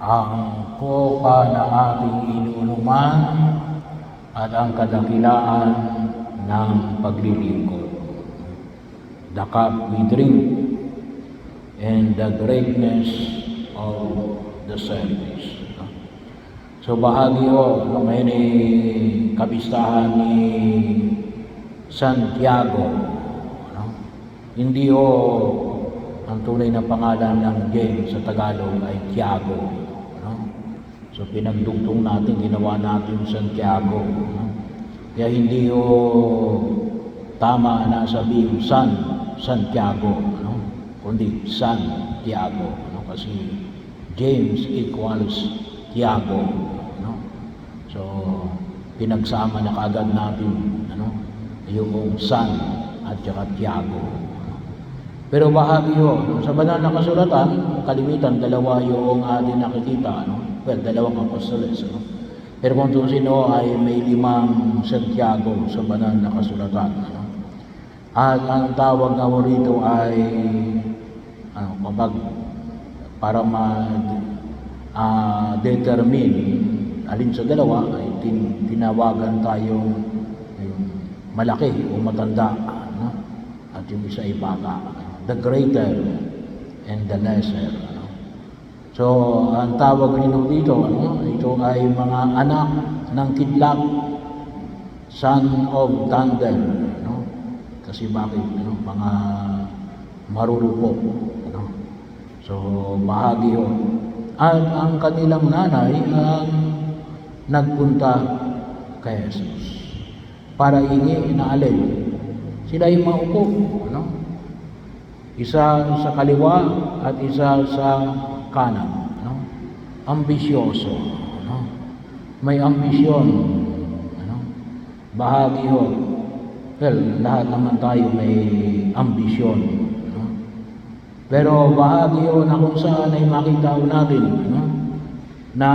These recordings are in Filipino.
ang kopa na ating inunuman at ang kadakilaan ng paglilingkod. The cup we drink and the greatness of the service. So bahagi ho, ngayon ay kapistahan ni Santiago. Hindi ho ang tunay na pangalan ng James sa Tagalog ay Tiago. So pinagdugtong natin, ginawa natin Santiago. Kaya hindi ho tama na sabihin Santiago, kundi Santiago. Kasi James equals Tiago. So pinagsama na kaagad natin yung San at saka Tiago. Pero bahagi ho, sa banal na kasulatan, kalimitan, dalawa yung ating nakikita. Well, dalawang apostoles. Pero kung tusin ho, ay may 5 Santiago sa banal na kasulatan. At ang tawag nga rito ay para ma-determine alin sa dalawa ay tinawagan tayong malaki o matanda, at yung isa ay bata, the greater and the lesser. So ang tawag nito dito, ito ay mga anak ng kidlat, son of thunder, kasi bakit mga marurupok. So bahagi ho. At ang kanilang nanay ang nagpunta kay Jesus para hingi na alin. Sila yung maupo, isa sa kaliwa at isa sa kanan. Ambisyoso, may ambisyon. Bahagi ho. Well, lahat naman tayo may ambisyon. Pero bahagi ho na kung saan ay makita ho natin na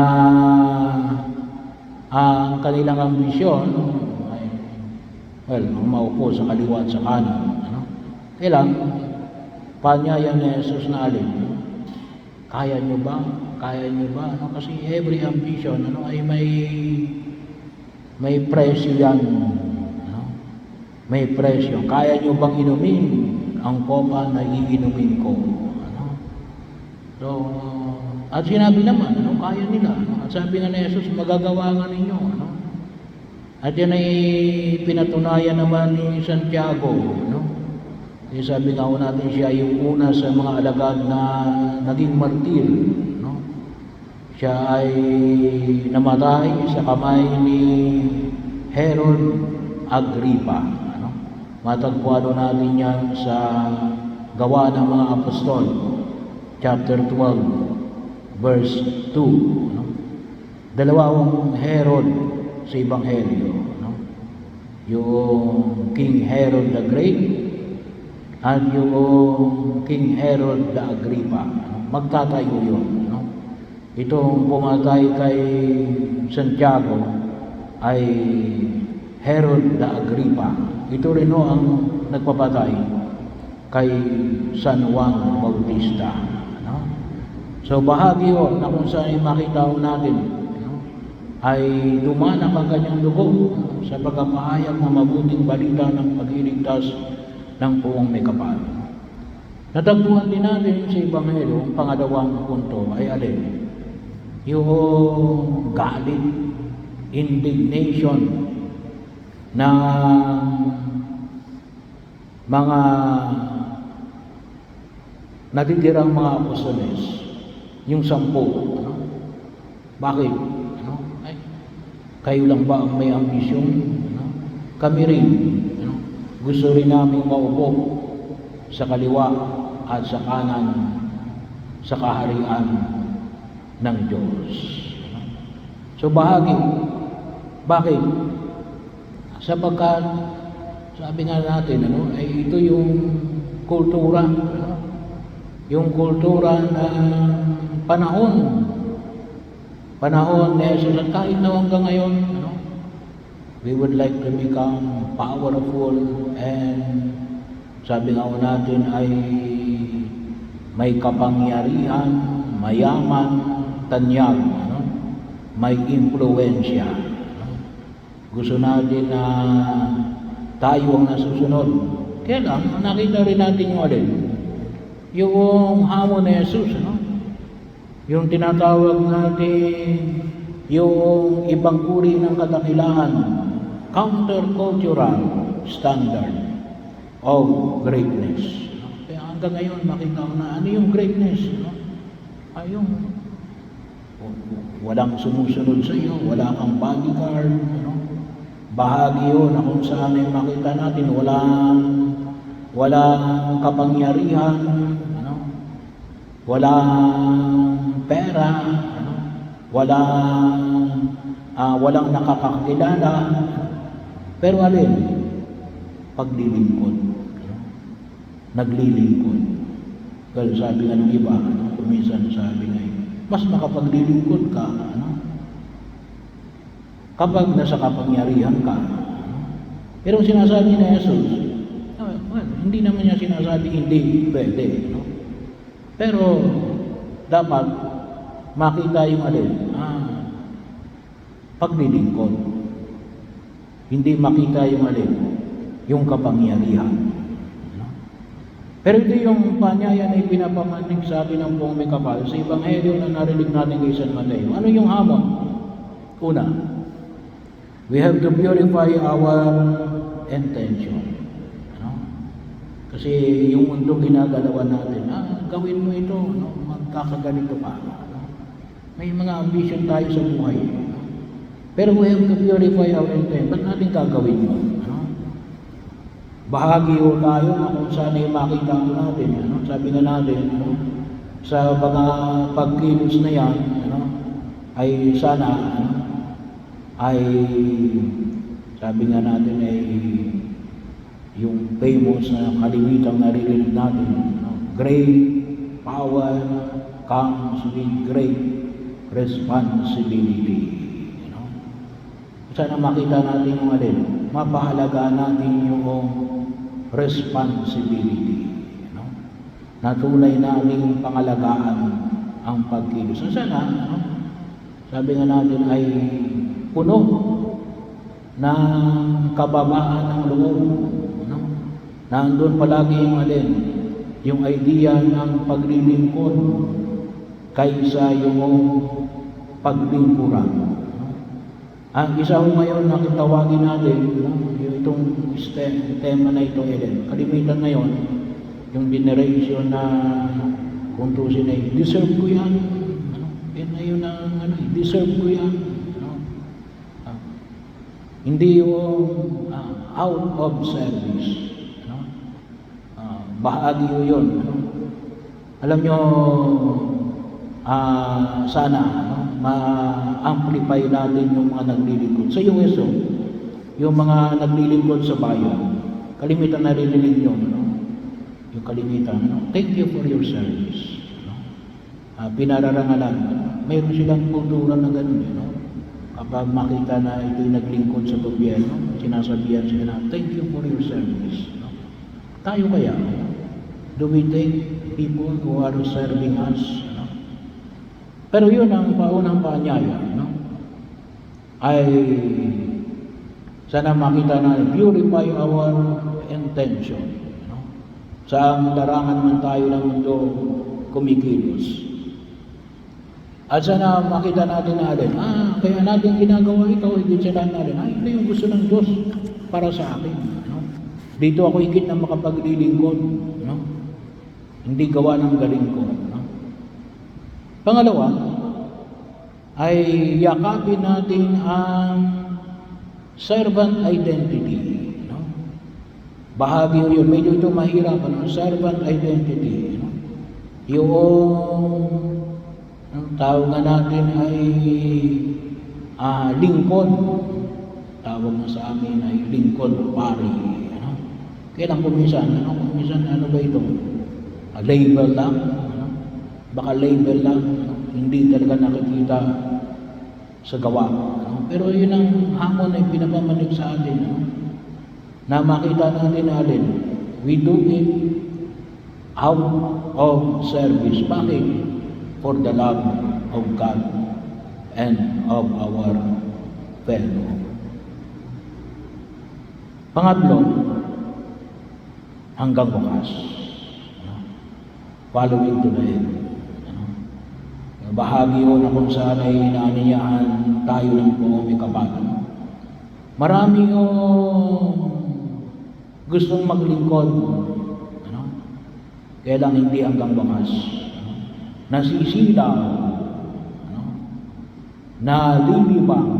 ang kanilang ambisyon ay, well, maupo sa kaliwa at sa kanan. Kailan, panyaya ni Jesus na alin? Kaya nyo ba? Kaya nyo ba? Kasi every ambition ay may presyo yan. May presyo. Kaya nyo bang inumin ang kopa na iinumin ko? So, at sinabi naman, kaya nila. At sabi nga ni Jesus, magagawa nga ninyo. At yan ay pinatunayan naman ni Santiago. Sabi nga natin, siya yung una sa mga alagad na naging martir. Siya ay namatay sa kamay ni Herod Agrippa. Matagpuan natin yan sa Gawa ng mga Apostol, chapter 12, verse 2. Dalawang Herod sa Ebanghelyo. Yung King Herod the Great at yung King Herod the Agrippa. Magtatayo yun. Itong pumatay kay Santiago ay Herod the Agrippa. Ito rin ang nagpapatay kay San Juan Bautista. So bahagi na kung saan makita natin ay dumanak ang kanyang dugo sa pagpapahayag ng mabuting balita ng pagliligtas ng buong may kapal. Natagpuan din natin sa Ebanghelyo, ang pangalawang punto ay alin? Yung galit, indignation ng mga natitirang mga apostoles, yung 10. Bakit? Ay, kayo lang ba ang may ambisyon? Kami rin. Gusto rin namin maupo sa kaliwa at sa kanan sa kaharian ng Diyos. So bahagi. Bakit? Sapagkat sabi nga natin, ay ito yung kultura. Yung kultura ng panahon ni Jesus. At kahit na hanggang ngayon, we would like to become powerful and sabi nga natin ay may kapangyarihan, mayaman, tanyag, ano? May impluwensya. Ano? Gusto natin na tayo ang nasusunod. Kaya lang, nakita rin natin yung alin. Yung hamon ni Jesus, ano? Yung tinatawag natin yung ibang uri ng kadakilaan, countercultural standard of greatness. Kaya hanggang ngayon makita ko na ano yung greatness, no? Ay yung walang sumusunod sa iyo, wala kang bodyguard, no? Bahagi yun na kung saan ay makita natin walang kapangyarihan, no? Walang pera, no? Walang nakakakilala, pero alin? Paglilingkod. Naglilingkod. Kasi sabi nga ng iba, ano, kuminsan sabi nga, mas makapaglilingkod ka, ano, kapag nasa kapangyarihan ka. Ano. Pero sinasabi ni Jesus, hindi naman niya sinasabi hindi pwede. No? Pero dapat makita yung alin, paglilingkod. Hindi makita yung alin, yung kapangyarihan. Pero ito yung panyaya na ipinapamanig sa atin ng buong may kapal sa Ebanghelyo na narinig natin kay San Mateo. Ano yung hamon? Una, we have to purify our intention. Ano? Kasi yung mundo ginagalawan natin, gawin mo ito, no? Magkakaganito ka. No? May mga ambition tayo sa buhay. No? Pero we have to purify our intention. Ba't natin gagawin mo? Bahagi ho tayo na kung saan ay makita ko natin. Ano? Sabi nga natin, ano? Sa mga pagkilos na yan, ano? Ay sana, ano? Ay sabi nga natin ay yung famous na kalimitang naririnig natin, ano? Great power comes with great responsibility. Ano? Sana makita natin yung alin, mapahalagaan natin yung responsibility, no? Na tunay nating pangalagaan ang pagkilos. Sana, no? Sabi nga natin ay puno ng kababaan ng loob, no? Nandun palagi yung alin, yung idea ng paglilingkod kaysa yung paglingkuran. No? Ang isa ko ngayon na kitawagin natin, no? Itong tema na ito, kalimitan ngayon, yung generation na kung tusin ay, deserve ko yan. Ano? Yan na yun ang deserve ko yan. Ano? Hindi yung out of service. Ano? Bahagi yun. Ano? Alam nyo, sana ma-amplify natin yung mga naglilingkod. Sa US, yung mga naglilingkod sa bayan, kalimitan na rinilig nyo, no? Yung kalimitan, no? Thank you for your service. No? Pinararangalan. Mayroon silang kultura na gano'n, no? Kapag makita na ito'y naglingkod sa gobyerno, sinasabihan sila na, thank you for your service. No? Tayo kaya, do we take people who are serving us? No? Pero yun ang paunang paanyaya, no? Ay sana makita na purify our intention. No? Saan larangan man tayo ng mundo kumikilos. At sana makita natin na alin, kaya natin ginagawa ito, higit sa lahat natin, ito yung gusto ng Diyos para sa akin. No? Dito ako higit na makapaglilingkod. No? Hindi gawa ng galing ko. No? Pangalawa, ay yakapin natin ang servant identity. No? Bahagi yun. Medyo ito mahirap. Servant identity. No? Yung ang tawag nga natin ay lingkod. Tawag na sa amin ay lingkod pari. No? Kailan kumisan? Ano ba ito? Label lang. No? Baka label lang. No? Hindi talaga nakikita sa gawa. No? Pero yun ang hamon na pinapamanig sa atin. No? Na makita natin na alin, we do it out of service. Bakit? For the love of God and of our fellow. Pangatlo, hanggang wakas. Following to the end. Bahagi yun na kung saan ay inaaniyahan tayo ng buong ikapatan. Marami yung gustong maglingkod, kaya lang hindi hanggang wakas. Nasisilaw, nalilibang,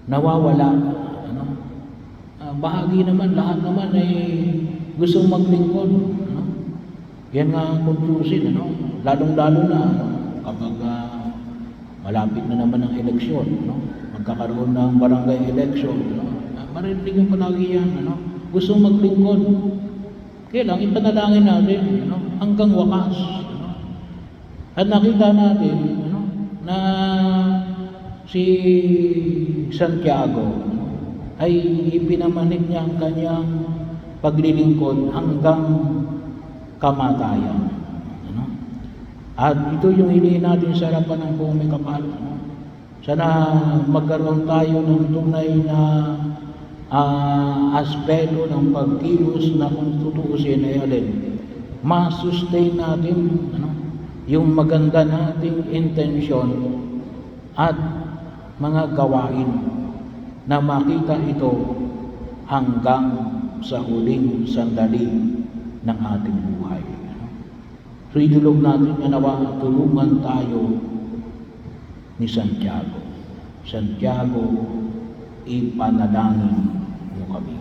nawawala. Bahagi naman, lahat naman ay gustong maglingkod. Yan nga ang conclusion, lalong-lalo na kapag malapit na naman ang eleksyon, magkakaroon ng barangay election, marinig yung palagi yan, gustong maglingkod. Kaya lang, ipanalangin natin, hanggang wakas. At nakita natin, na si Santiago ay ipinamanig niya ang kanyang paglilingkod hanggang kamatayan. At ito yung hilihin natin sa harapan ng buong may kapal. Sana magkaroon tayo ng tunay na aspeto ng pagkilos na kung tutuusin ay alin. Ma-sustain natin yung maganda nating intensyon at mga gawain na makita ito hanggang sa huling sandali ng ating buhay. So idulog natin na nawa tulungan tayo ni Santiago. Santiago, ipanalangin mo kami.